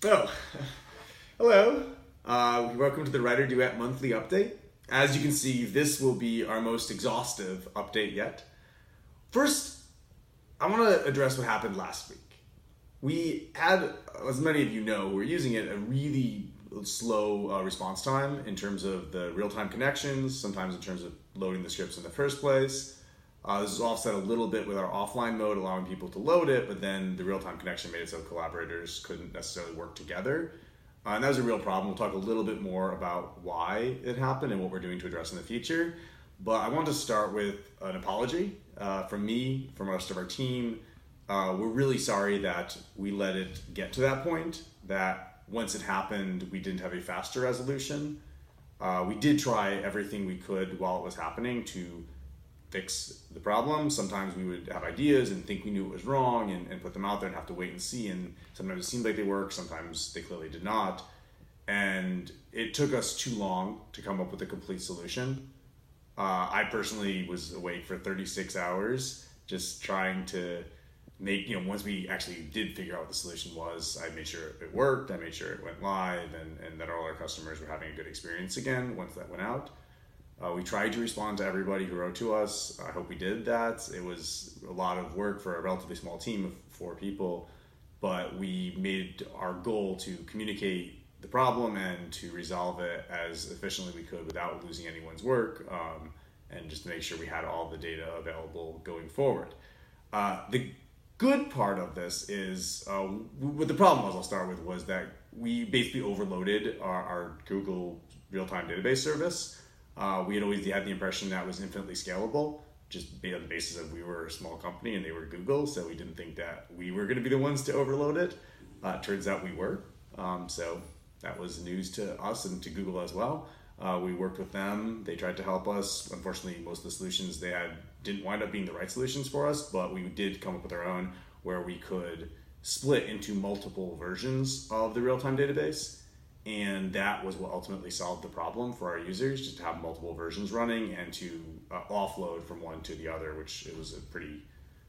Oh, hello. Welcome to the Writer Duet monthly update. As you can see, this will be our most exhaustive update yet. First, I want to address what happened last week. We had, as many of you know who are using it, a really slow response time in terms of the real-time connections, sometimes in terms of loading the scripts in the first place. This is offset a little bit with our offline mode, allowing people to load it, but then the real-time connection made it so collaborators couldn't necessarily work together. And that was a real problem. We'll talk a little bit more about why it happened and what we're doing to address in the future. But I want to start with an apology from me, from the rest of our team. We're really sorry that we let it get to that point, that once it happened, we didn't have a faster resolution. We did try everything we could while it was happening to fix the problem. Sometimes we would have ideas and think we knew it was wrong and put them out there and have to wait and see. And sometimes it seemed like they worked, sometimes they clearly did not. And it took us too long to come up with a complete solution. I personally was awake for 36 hours just trying to make, once we actually did figure out what the solution was, I made sure it worked, I made sure it went live, and that all our customers were having a good experience again once that went out. We tried to respond to everybody who wrote to us. I hope we did that. It was a lot of work for a relatively small team of 4 people, but we made our goal to communicate the problem and to resolve it as efficiently we could without losing anyone's work, and just to make sure we had all the data available going forward. The good part of this is, what the problem was, I'll start with, was that we basically overloaded our Google real-time database service. We had always had the impression that was infinitely scalable, just on the basis of we were a small company and they were Google, so we didn't think that we were going to be the ones to overload it. Turns out we were, so that was news to us and to Google as well. We worked with them, they tried to help us. Unfortunately, most of the solutions they had didn't wind up being the right solutions for us, but we did come up with our own where we could split into multiple versions of the real-time database. And that was what ultimately solved the problem for our users, just to have multiple versions running and to offload from one to the other, which it was a pretty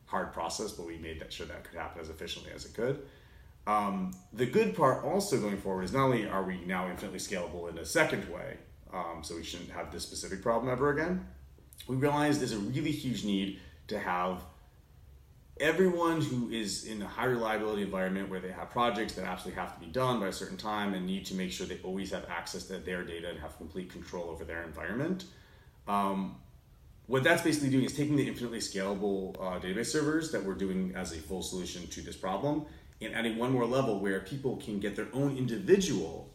hard process, but we made sure that could happen as efficiently as it could. The good part also going forward is not only are we now infinitely scalable in a second way, so we shouldn't have this specific problem ever again, we realized there's a really huge need to have everyone who is in a high reliability environment where they have projects that absolutely have to be done by a certain time and need to make sure they always have access to their data and have complete control over their environment. What that's basically doing is taking the infinitely scalable database servers that we're doing as a full solution to this problem and adding one more level where people can get their own individual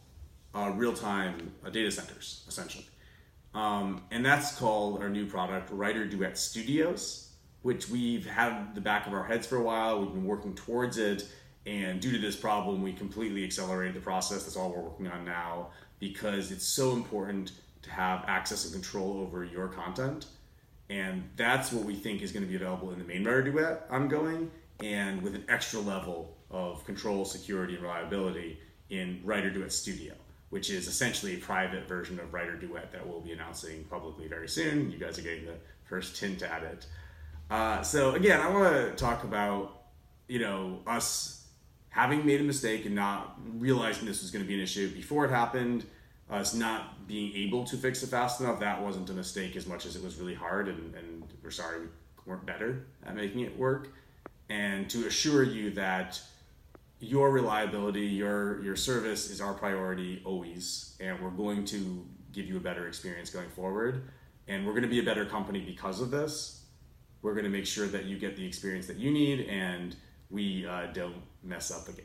real-time data centers, essentially. And that's called our new product, Writer Duet Studios, which we've had the back of our heads for a while. We've been working towards it, and due to this problem, we completely accelerated the process. That's all we're working on now, because it's so important to have access and control over your content. And that's what we think is going to be available in the main Writer Duet ongoing, and with an extra level of control, security, and reliability in Writer Duet Studio, which is essentially a private version of Writer Duet that we'll be announcing publicly very soon. You guys are getting the first hint at it. So again, I want to talk about, us having made a mistake and not realizing this was going to be an issue before it happened, us not being able to fix it fast enough. That wasn't a mistake as much as it was really hard, and we're sorry we weren't better at making it work. And to assure you that your reliability, your service is our priority always, and we're going to give you a better experience going forward. And we're going to be a better company because of this. We're going to make sure that you get the experience that you need and we don't mess up again.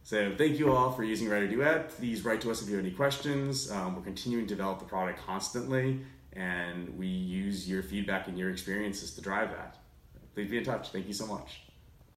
So thank you all for using Writer Duet. Please write to us if you have any questions. We're continuing to develop the product constantly, and we use your feedback and your experiences to drive that. Please be in touch. Thank you so much.